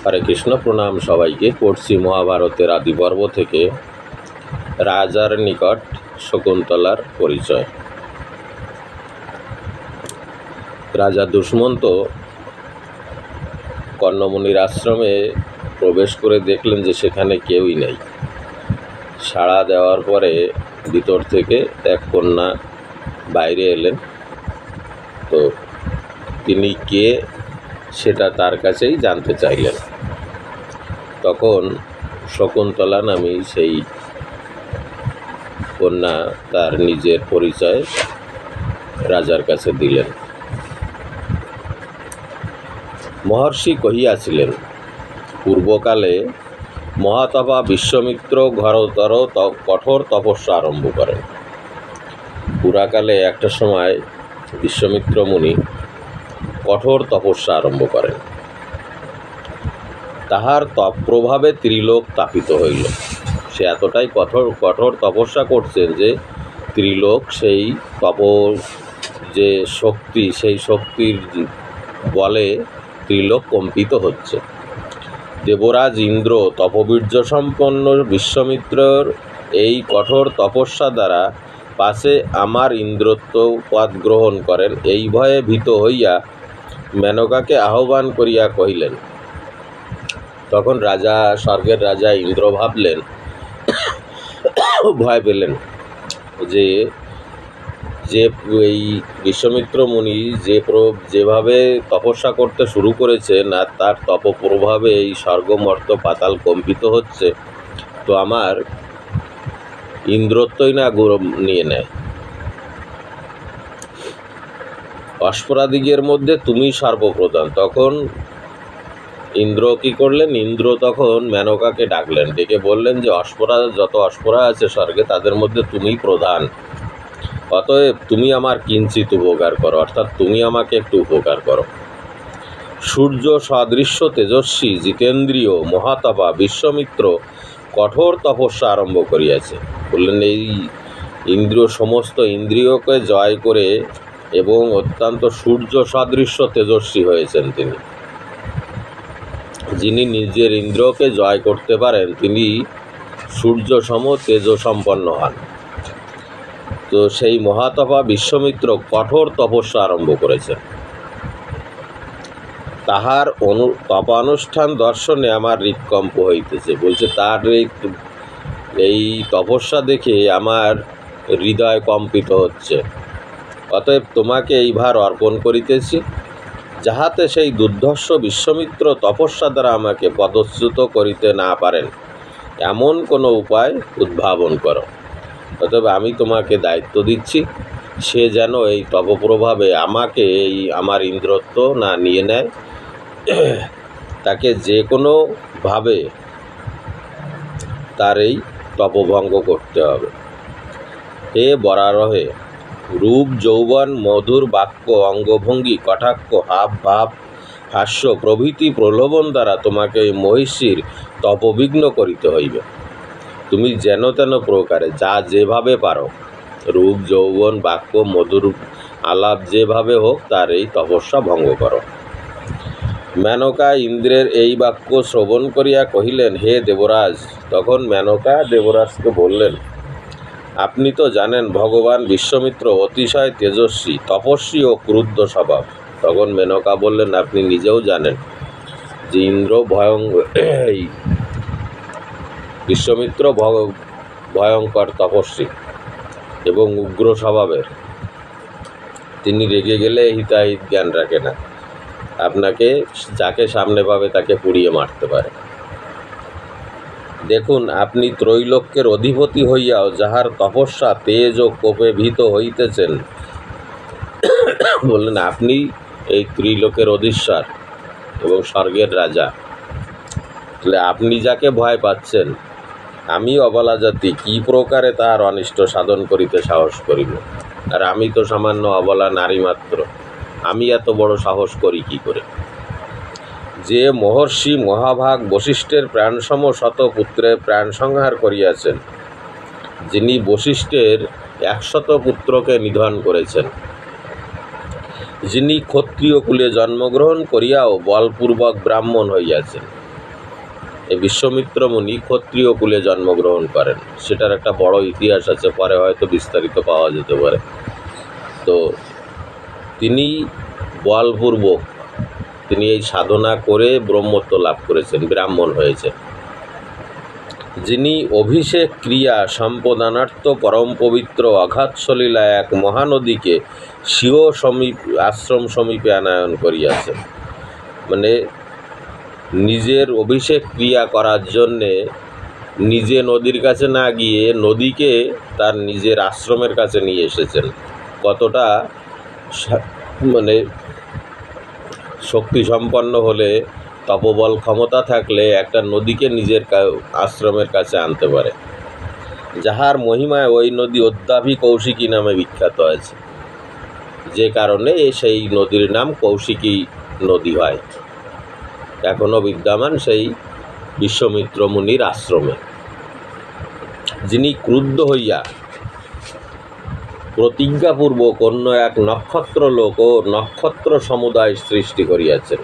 হরে কৃষ্ণ, প্রণাম সবাইকে। পড়ছি মহাভারতের আদি পর্ব থেকে রাজার নিকট শকুন্তলার পরিচয়। রাজা দুষ্মন্ত কর্ণমুনির আশ্রমে প্রবেশ করে দেখলেন যে সেখানে কেউই নেই। সাড়া দেওয়ার পরে ভিতর থেকে এক কন্যা বাইরে এলেন। তো তিনি কে সেটা তার কাছেই জানতে চাইলেন। তখন শকুন্তলা নামী সেই কন্যা তার নিজের পরিচয় রাজার কাছে দিলেন। মহর্ষি কহিয়াছিলেন, পূর্বকালে মহাতপা বিশ্বমিত্র ঘোরতর কঠোর তপস্যা আরম্ভ করেন। পুরাকালে একটা সময় বিশ্বমিত্র মুনি কঠোর তপস্যা আরম্ভ করেন। তাহার তপ প্রভাবে ত্রিলোক তাপিত হইল। সে এতটাই কঠোর তপস্যা করছেন যে ত্রিলোক সেই যে শক্তি, সেই শক্তির বলে ত্রিলোক কম্পিত হচ্ছে। দেবরাজ ইন্দ্র তপবীর্য সম্পন্ন বিশ্বমিত্রর এই কঠোর তপস্যা দ্বারা পাছে আমার ইন্দ্রত্ব পদ গ্রহণ করেন, এই ভয়ে ভীত হইয়া মেনকাকে আহ্বান করিয়া কহিলেন। তখন স্বর্গের রাজা ইন্দ্র ভাবলেন, ভয় পেলেন যে এই বিশ্বমিত্র মুনি যেভাবে তপস্যা করতে শুরু করেছেন আর তার তপপ্রভাবে এই স্বর্গ মর্ত পাতাল কম্পিত হচ্ছে, তো আমার ইন্দ্রত্বই না নিয়ে নেয়। অস্পরাদিগের মধ্যে তুমি সর্বপ্রধান। তখন ইন্দ্র কি করলেন? ইন্দ্র তখন মেনকাকে ডাকলেন, ডেকে বললেন যে যত অস্পরা আছে স্বর্গে, তাদের মধ্যে তুমি প্রধান। অতএব তুমি আমার কিঞ্চিত উপকার করো, অর্থাৎ তুমি আমাকে একটু উপকার করো। সূর্য সদৃশ্য তেজস্বী জিতেন্দ্রীয় মহাতপা বিশ্বমিত্র কঠোর তপস্যা আরম্ভ করিয়াছে। বললেন, এই সমস্ত ইন্দ্রিয়কে জয় করে এবং অত্যন্ত সূর্য সদৃশ্য তেজস্বী হয়েছেন তিনি। যিনি নিজের ইন্দ্রকে জয় করতে পারেন তিনি সূর্য সম তেজ সম্পন্ন হন। তো সেই মহাতপা বিশ্বমিত্র কঠোর তপস্যা আরম্ভ করেছেন। তাহার তপানুষ্ঠান দর্শনে আমার হৃৎকম্প হইতেছে। বলছে, তার এই তপস্যা দেখে আমার হৃদয় কম্পিত হচ্ছে। অতএব তোমাকে এই ভার অর্পণ করিতেছি, যাহাতে সেই দুর্ধর্ষ বিশ্বমিত্র তপস্যা দ্বারা আমাকে পদচ্যুত করিতে না পারেন, এমন কোনো উপায় উদ্ভাবন করো। অতএব আমি তোমাকে দায়িত্ব দিচ্ছি, সে যেন এই তপপ্রভাবে আমাকে আমার ইন্দ্রত্ব না নিয়ে নেয়। তাকে যে কোনোভাবে তার এই তপভঙ্গ করতে হবে। হে বরারহে, রূপ যৌবন মধুর বাক্য অঙ্গভঙ্গি কটাক্ষ হাব ভাব হাস্য প্রভৃতি প্রলোভন দ্বারা তোমাকে মহিষীর তপবিঘ্ন করিতে হইবে। তুমি যেন তেন প্রকারে যেভাবে পারো, রূপ যৌবন বাক্য মধুর আলাপ যেভাবে হোক, তার এই তপস্যা ভঙ্গ করো। মেনকা ইন্দ্রের এই বাক্য শ্রবণ করিয়া কহিলেন, হে দেবরাজ। তখন মেনকা দেবরাজকে বললেন, আপনি তো জানেন ভগবান বিশ্বমিত্র অতিশয় তেজস্বী, তপস্বী ও ক্রুদ্ধ স্বভাব। তখন মেনকা বললেন, আপনি নিজেও জানেন যে ইন্দ্র বিশ্বমিত্র ভয়ঙ্কর তপস্বী এবং উগ্র স্বভাবের। তিনি রেগে গেলে হিতাহিত জ্ঞান রাখে না, আপনাকে যাকে সামনে পাবে তাকে পুড়িয়ে মারতে পারে। দেখুন, আপনি ত্রৈলোক্যের অধিপতি হইয়াও যাহার তপস্যা তেজ ও কোপে ভীত হইতেছেন। বললেন, আপনি এই ত্রিলোকের অধীশ্বর এবং স্বর্গের রাজা, তাহলে আপনি যাকে ভয় পাচ্ছেন, আমি অবলা জাতি কী প্রকারে তাহার অনিষ্ট সাধন করিতে সাহস করিব? আর আমি তো সামান্য অবলা নারী মাত্র, আমি এত বড় সাহস করি কি করে? যে মহর্ষি মহাভাগ বশিষ্ঠের প্রাণসম শত পুত্রের প্রাণ সংহার করিয়াছেন, যিনি বশিষ্ঠের 100 পুত্রকে নিধন করেছেন, যিনি ক্ষত্রিয় কুলে জন্মগ্রহণ করিয়াও বলপূর্বক ব্রাহ্মণ হইয়াছেন, এই বিশ্বামিত্র মুনি ক্ষত্রিয় কুলে জন্মগ্রহণ করেন। সেটার একটা বড় ইতিহাস আছে, পরে হয়তো বিস্তারিত পাওয়া যেতে পারে। তো তিনি বলপূর্বক তিনি এই সাধনা করে ব্রহ্মত্ব লাভ করেছেন, ব্রাহ্মণ হয়েছে। যিনি অভিষেক ক্রিয়া সম্পাদনার্থ পরম পবিত্র অগাধ সলিলা এক মহানদীকে স্বীয় আশ্রম সমীপে আনয়ন করিয়াছেন। মানে নিজের অভিষেক ক্রিয়া করার জন্যে নিজে নদীর কাছে না গিয়ে নদীকে তার নিজের আশ্রমের কাছে নিয়ে এসেছেন। কতটা মানে শক্তি সম্পন্ন হলে, তপবল ক্ষমতা থাকলে একটা নদীকে নিজের আশ্রমের কাছে আনতে পারে। যাহার মহিমায় ওই নদী অদ্যাপি কৌশিকী নামে বিখ্যাত আছে, যে কারণে সেই নদীর নাম কৌশিকী নদী হয়, এখনও বিদ্যমান সেই বিশ্বামিত্র মুনির আশ্রমে। যিনি ক্রুদ্ধ হইয়া প্রতিজ্ঞাপূর্বক অন্য এক নক্ষত্র লোক ও নক্ষত্র সমুদায় সৃষ্টি করিয়াছেন।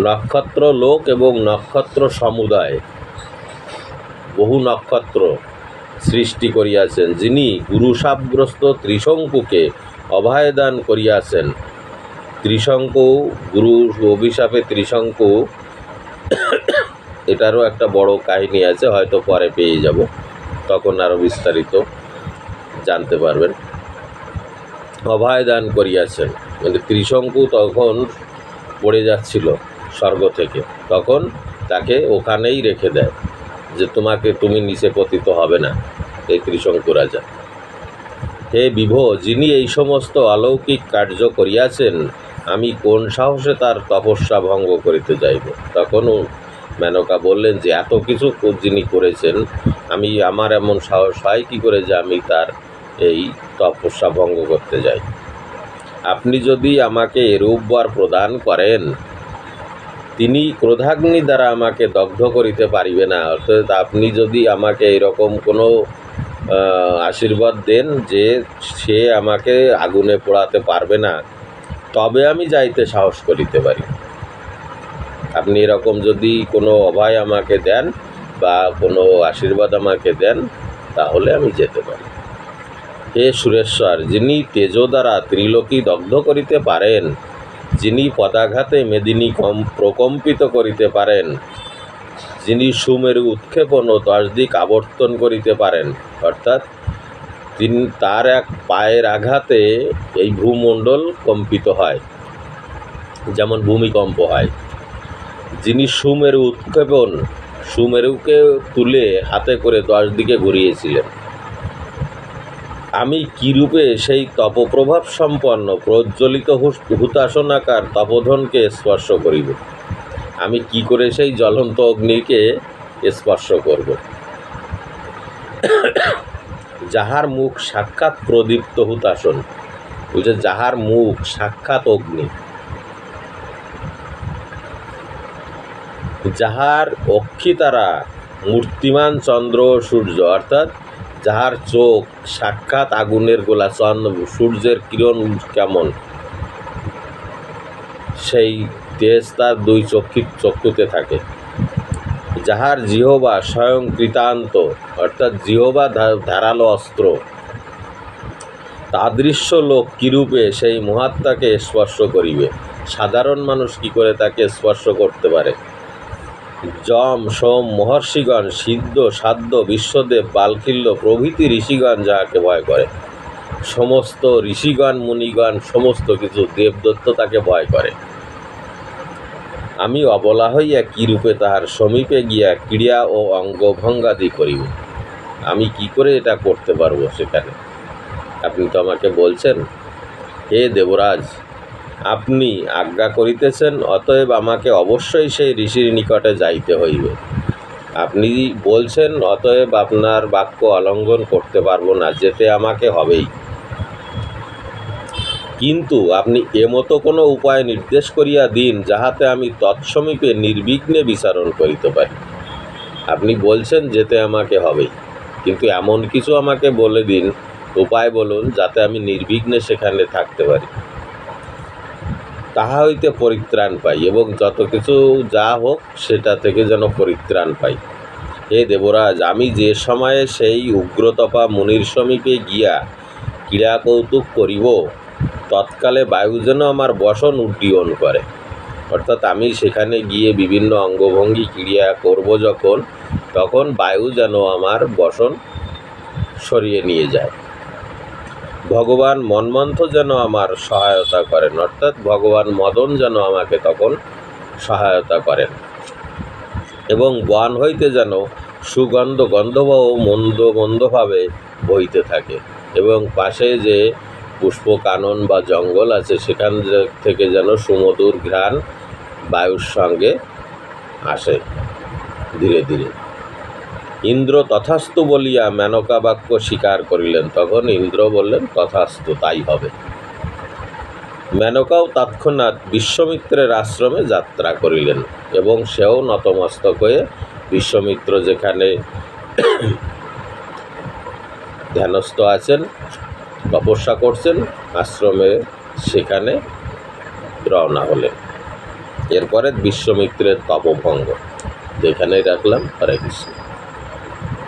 নক্ষত্র লোক এবং নক্ষত্র সমুদায়, বহু নক্ষত্র সৃষ্টি করিয়াছেন। যিনি গুরুশাপগ্রস্ত ত্রিশঙ্কুকে অভয়দান করিয়াছেন। ত্রিশঙ্কু, গুরু অভিশাপে ত্রিশঙ্কু, এটারও একটা বড় কাহিনী আছে, হয়তো পরে পেয়ে যাব, তখন আরও বিস্তারিত জানতে পারবেন। অভয়দান করিয়াছেন মানে ত্রিশঙ্কু তখন পড়ে যাচ্ছিল স্বর্গ থেকে, তখন তাকে ওখানেই রেখে দেয় যে তুমি নিচে পতিত হবে না, এই ত্রিশঙ্কু রাজা। হে বিভো, যিনি এই সমস্ত অলৌকিক কার্য করিয়াছেন, আমি কোন সাহসে তার তপস্যা ভঙ্গ করিতে যাইব? তখনও মেনকা বললেন যে এত কিছু যিনি করেছেন, আমার এমন সাহস হয় কী করে যে আমি তার এই তপস্যা ভঙ্গ করতে যাই? আপনি যদি আমাকে এরূপ বর প্রদান করেন, তিনি ক্রোধাগ্নি দ্বারা আমাকে দগ্ধ করিতে পারিবে না। অর্থাৎ আপনি যদি আমাকে এরকম কোনো আশীর্বাদ দেন যে সে আমাকে আগুনে পোড়াতে পারবে না, তবে আমি যাইতে সাহস করিতে পারি। আপনি এরকম যদি কোনো অভয় আমাকে দেন বা কোনো আশীর্বাদ আমাকে দেন, তাহলে আমি যেতে পারি। হে সুরেশ্বর, যিনি তেজ দ্বারা ত্রিলোকী দগ্ধ করিতে পারেন, যিনি পদাঘাতে মেদিনী প্রকম্পিত করিতে পারেন, যিনি সুমেরু উৎক্ষেপণ ও 10 দিক আবর্তন করিতে পারেন, অর্থাৎ তার এক পায়ের আঘাতে এই ভূমণ্ডল কম্পিত হয়, যেমন ভূমিকম্প হয়। যিনি সুমেরু উৎক্ষেপণ, সুমেরুকে তুলে হাতে করে 10 দিকে ঘুরিয়েছিলেন, আমি কীরূপে সেই তপপ্রভাব সম্পন্ন প্রজ্বলিত হুতাসনাকার তপোধনকে স্পর্শ করিব? আমি কি করে সেই জ্বলন্ত অগ্নিকে স্পর্শ করব? যাহার মুখ সাক্ষাৎ প্রদীপ্ত হুতাসন, বুঝে, যাহার মুখ সাক্ষাৎ অগ্নি, যাহার অক্ষি তারা মূর্তিমান চন্দ্র সূর্য, অর্থাৎ যাহার চোখ সাক্ষাৎ আগুনের গোলা, সূর্যের কিরণ কেমন সেই তেজ তার 2 চক্ষুতে থাকে। যাহার জিহ্বা স্বয়ং কৃতান্ত, অর্থাৎ জিহ্বা ধারালো অস্ত্র, তাদৃশ্য লোক কিরূপে সেই মহাত্মাকে স্পর্শ করিবে? সাধারণ মানুষ কি করে তাকে স্পর্শ করতে পারে? যম, সোম, মহর্ষিগণ, সিদ্ধ, সাধ্য, বিশ্বদেব, বালখিল্য প্রভৃতি ঋষিগণ যাহাকে ভয় করে, সমস্ত ঋষিগণ, মুনিগণ, সমস্ত কিছু দেবদত্ত তাকে ভয় করে। আমি অবলা হইয়া কিরূপে তাহার সমীপে গিয়া ক্রিয়া ও অঙ্গভঙ্গাদি করিব? আমি কি করে এটা করতে পারবো সেখানে? আপনি তো আমাকে বলছেন, হে দেবরাজ, আপনি আজ্ঞা করিতেছেন, অতএব আমাকে অবশ্যই সেই ঋষির নিকটে যাইতে হইবে। আপনি বলছেন, অতএব আপনার বাক্য অলঙ্ঘন করতে পারবো না, যেতে আমাকে হবেই। কিন্তু আপনি এমতো কোনো উপায় নির্দেশ করিয়া দিন, যাহাতে আমি তৎসমীপে নির্বিঘ্নে বিচারণ করিতে পারি। আপনি বলছেন যেতে আমাকে হবেই, কিন্তু এমন কিছু আমাকে বলে দিন, উপায় বলুন, যাতে আমি নির্বিঘ্নে সেখানে থাকতে পারি। তাহা হইতে পরিত্রাণ পাই এবং যত কিছু যা হোক সেটা থেকে যেন পরিত্রাণ পাই। হে দেবরাজ, আমি যে সময়ে সেই উগ্রতপা মুনির সমীপে গিয়া ক্রীড়া কৌতুক করিব, তৎকালে বায়ু যেন আমার বসন উড্ডীয়ন করে। অর্থাৎ আমি সেখানে গিয়ে বিভিন্ন অঙ্গভঙ্গি ক্রিয়া করব যখন, তখন বায়ু যেন আমার বসন সরিয়ে নিয়ে যায়। ভগবান মন্মন্থ যেন আমার সহায়তা করেন, অর্থাৎ ভগবান মদন যেন আমাকে তখন সহায়তা করেন, এবং বন হইতে যেন সুগন্ধ গন্ধবহ মন্দ মন্দভাবে বইতে থাকে, এবং পাশে যে পুষ্পকানন বা জঙ্গল আছে সেখান থেকে যেন সুমধুর ঘ্রাণ বায়ুর সঙ্গে আসে ধীরে ধীরে। ইন্দ্র তথাস্তু বলিয়া মেনকা বাক্য স্বীকার করিলেন। তখন ইন্দ্র বললেন, তথাস্তু, তাই হবে। মেনকাও তৎক্ষণাৎ বিশ্বমিত্রের আশ্রমে যাত্রা করিলেন এবং সেও নতমস্তক হয়ে বিশ্বমিত্র যেখানে ধ্যানস্থ আছেন, তপস্যা করছেন আশ্রমে, সেখানে রওনা হলেন। এরপরে বিশ্বমিত্রের তপভঙ্গ যেখানেই রাখলাম। হরে কৃষ্ণ।